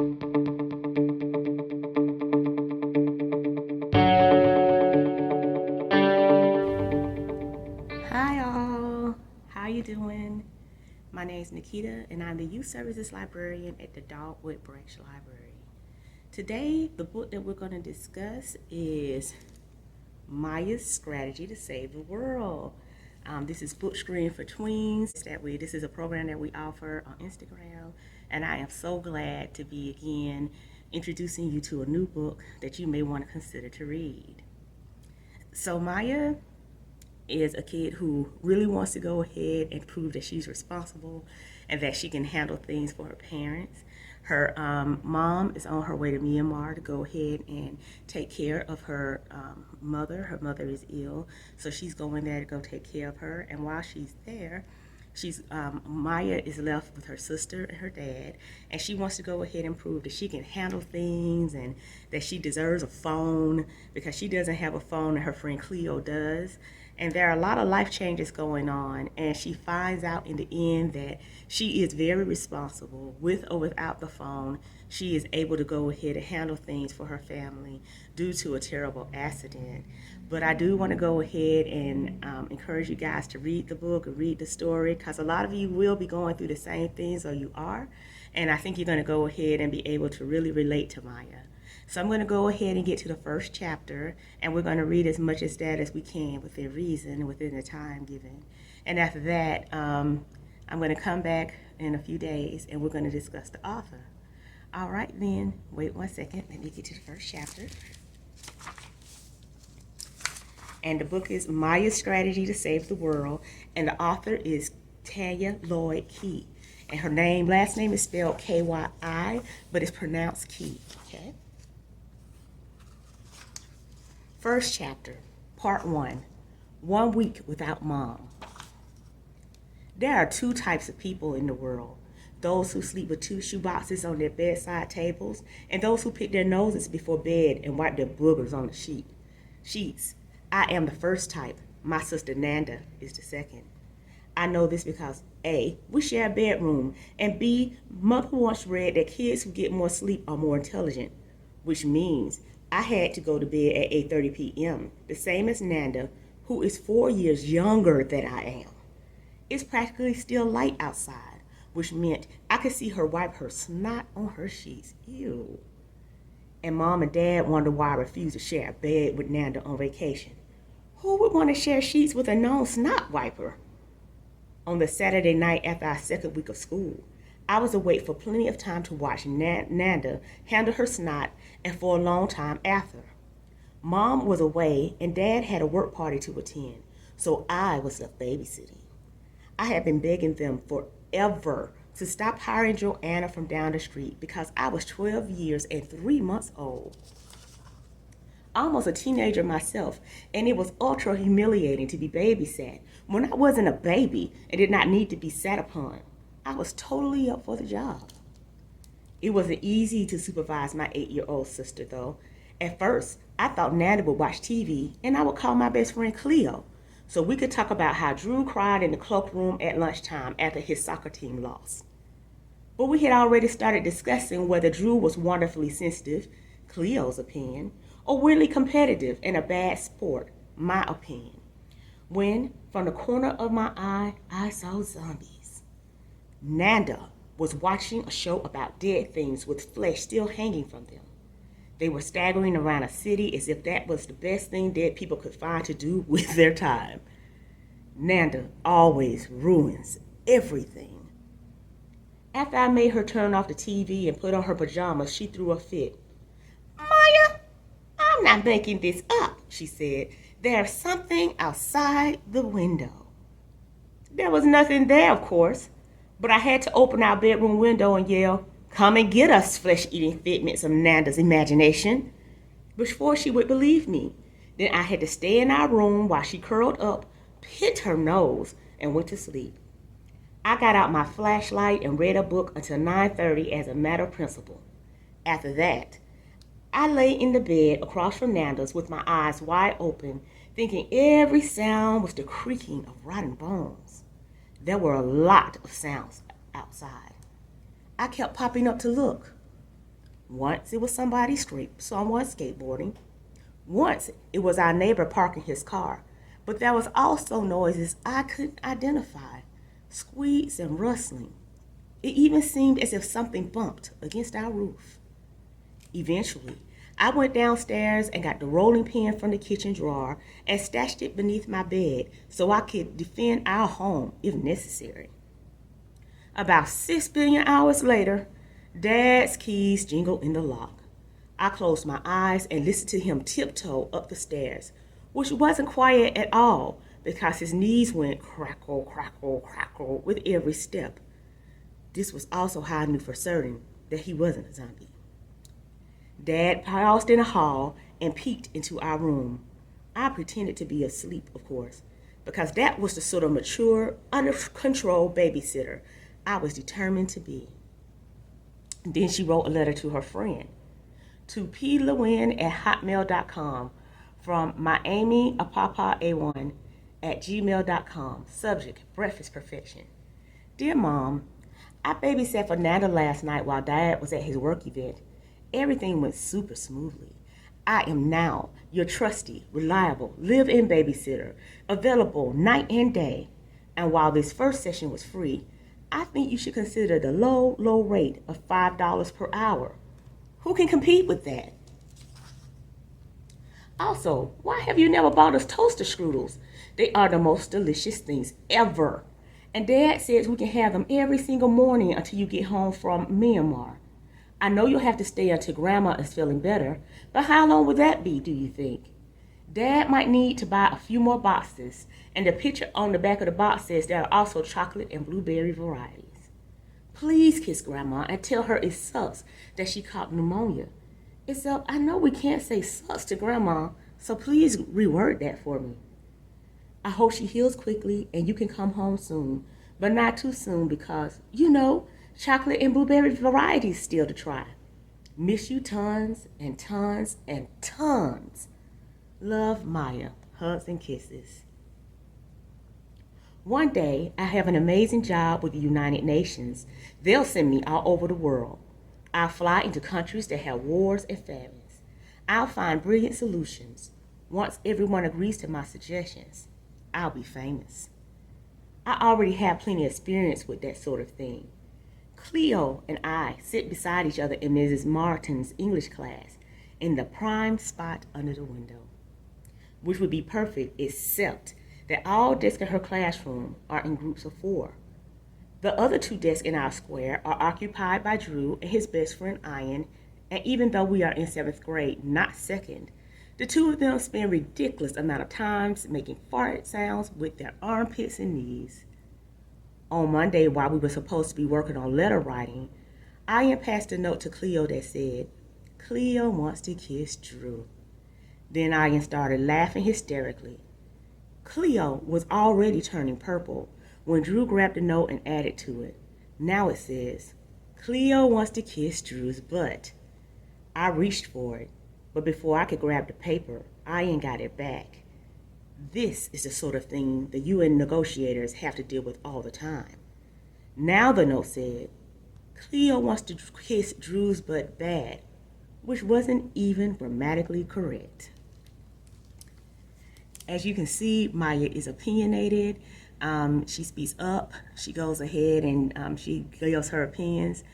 Hi all, how you doing? My name is Nikita and I'm the Youth Services Librarian at the Dogwood Branch Library. Today, the book that we're going to discuss is Maya's Strategy to Save the World. This is book screen for tweens. This is a program that we offer on Instagram, and I am so glad to be again introducing you to a new book that you may want to consider to read. So Maya is a kid who really wants to go ahead and prove that she's responsible and that she can handle things for her parents. Her mom is on her way to Myanmar to go ahead and take care of her mother. Her mother is ill, so she's going there to go take care of her. And while she's there, Maya is left with her sister and her dad, and she wants to go ahead and prove that she can handle things and that she deserves a phone because she doesn't have a phone and her friend Cleo does. And there are a lot of life changes going on, and she finds out in the end that she is very responsible. With or without the phone, she is able to go ahead and handle things for her family due to a terrible accident. But I do want to go ahead and encourage you guys to read the book and read the story, because a lot of you will be going through the same things, or you are, and I think you're going to go ahead and be able to really relate to Maya. So I'm going to go ahead and get to the first chapter, and we're going to read as much of that as we can within reason, within the time given. And after that, I'm going to come back in a few days, and we're going to discuss the author. All right, then, wait 1 second. Let me get to the first chapter. And the book is Maya's Strategy to Save the World, and the author is Tanya Lloyd Kyi. And her last name is spelled Kyi, but it's pronounced Kyi, okay? First chapter, part 1, 1 week without mom. There are 2 types of people in the world: those who sleep with 2 shoeboxes on their bedside tables, and those who pick their noses before bed and wipe their boogers on the sheets. I am the first type. My sister Nanda is the second. I know this because A, we share a bedroom, and B, mother once read that kids who get more sleep are more intelligent, which means I had to go to bed at 8:30 p.m., the same as Nanda, who is 4 years younger than I am. It's practically still light outside, which meant I could see her wipe her snot on her sheets. Ew. And Mom and Dad wonder why I refuse to share a bed with Nanda on vacation. Who would want to share sheets with a known snot wiper? On the Saturday night after our second week of school, I was awake for plenty of time to watch Nanda handle her snot, and for a long time after. Mom was away and Dad had a work party to attend, so I was left babysitting. I had been begging them forever to stop hiring Joanna from down the street because I was 12 years and 3 months old. Almost a teenager myself, and it was ultra humiliating to be babysat when I wasn't a baby and did not need to be sat upon. I was totally up for the job. It wasn't easy to supervise my 8-year-old sister, though. At first, I thought Nana would watch TV, and I would call my best friend Cleo, so we could talk about how Drew cried in the cloakroom at lunchtime after his soccer team lost. But we had already started discussing whether Drew was wonderfully sensitive, Cleo's opinion, or weirdly competitive and a bad sport, my opinion, when, from the corner of my eye, I saw zombies. Nanda was watching a show about dead things with flesh still hanging from them. They were staggering around a city as if that was the best thing dead people could find to do with their time. Nanda always ruins everything. After I made her turn off the TV and put on her pajamas, she threw a fit. Maya, I'm not making this up, she said. There's something outside the window. There was nothing there, of course. But I had to open our bedroom window and yell, "Come and get us, flesh-eating figments of Nanda's imagination," before she would believe me. Then I had to stay in our room while she curled up, picked her nose, and went to sleep. I got out my flashlight and read a book until 9:30 as a matter of principle. After that, I lay in the bed across from Nanda's with my eyes wide open, thinking every sound was the creaking of rotting bones. There were a lot of sounds outside. I kept popping up to look. Once it was someone skateboarding. Once it was our neighbor parking his car. But there was also noises I couldn't identify, squeaks and rustling. It even seemed as if something bumped against our roof. Eventually, I went downstairs and got the rolling pin from the kitchen drawer and stashed it beneath my bed so I could defend our home if necessary. About 6 billion hours later, Dad's keys jingled in the lock. I closed my eyes and listened to him tiptoe up the stairs, which wasn't quiet at all because his knees went crackle, crackle, crackle with every step. This was also how I knew for certain that he wasn't a zombie. Dad paused in the hall and peeked into our room. I pretended to be asleep, of course, because that was the sort of mature, under control babysitter I was determined to be. Then she wrote a letter to her friend, to plewin@hotmail.com, from myamyapapa1@gmail.com. Subject, breakfast perfection. Dear Mom, I babysat for Nana last night while Dad was at his work event. Everything went super smoothly. I am now your trusty, reliable, live-in babysitter, available night and day. And while this first session was free, I think you should consider the low, low rate of $5 per hour. Who can compete with that? Also, why have you never bought us toaster strudels? They are the most delicious things ever. And Dad says we can have them every single morning until you get home from Myanmar. I know you'll have to stay until Grandma is feeling better, but how long will that be, do you think? Dad might need to buy a few more boxes, and the picture on the back of the box says there are also chocolate and blueberry varieties. Please kiss Grandma and tell her it sucks that she caught pneumonia. Except I know we can't say sucks to Grandma, so please reword that for me. I hope she heals quickly and you can come home soon, but not too soon because, chocolate and blueberry varieties still to try. Miss you tons and tons and tons. Love, Maya. Hugs and kisses. One day, I have an amazing job with the United Nations. They'll send me all over the world. I'll fly into countries that have wars and famines. I'll find brilliant solutions. Once everyone agrees to my suggestions, I'll be famous. I already have plenty of experience with that sort of thing. Cleo and I sit beside each other in Mrs. Martin's English class in the prime spot under the window, which would be perfect except that all desks in her classroom are in groups of 4. The other 2 desks in our square are occupied by Drew and his best friend Ian, and even though we are in 7th grade, not 2nd, the 2 of them spend ridiculous amount of time making fart sounds with their armpits and knees. On Monday, while we were supposed to be working on letter writing, Ian passed a note to Cleo that said, Cleo wants to kiss Drew. Then Ian started laughing hysterically. Cleo was already turning purple when Drew grabbed the note and added to it. Now it says, Cleo wants to kiss Drew's butt. I reached for it, but before I could grab the paper, Ian got it back. This is the sort of thing the UN negotiators have to deal with all the time. Now the note said, Cleo wants to kiss Drew's butt bad, which wasn't even grammatically correct. As you can see, Maya is opinionated. She speaks up. She goes ahead and she gives her opinions.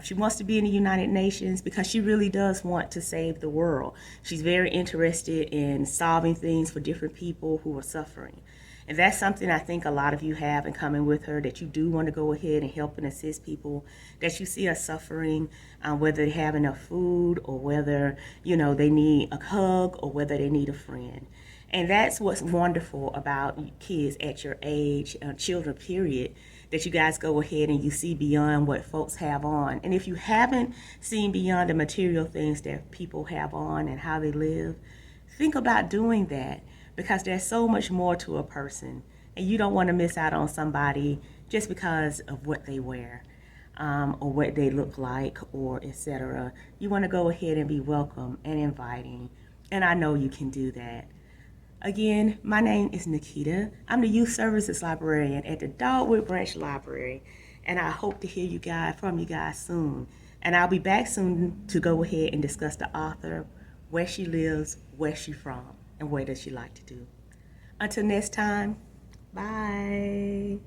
She wants to be in the United Nations because she really does want to save the world. She's very interested in solving things for different people who are suffering. And that's something I think a lot of you have in common with her, that you do want to go ahead and help and assist people that you see are suffering, whether they have enough food or whether, they need a hug or whether they need a friend. And that's what's wonderful about kids at your age, children, period, that you guys go ahead and you see beyond what folks have on. And if you haven't seen beyond the material things that people have on and how they live, think about doing that, because there's so much more to a person. And you don't want to miss out on somebody just because of what they wear, or what they look like, or etc. You want to go ahead and be welcome and inviting. And I know you can do that. Again, my name is Nikita. I'm the Youth Services Librarian at the Dogwood Branch Library, and I hope to hear from you guys soon. And I'll be back soon to go ahead and discuss the author, where she lives, where she's from, and what does she like to do. Until next time, bye.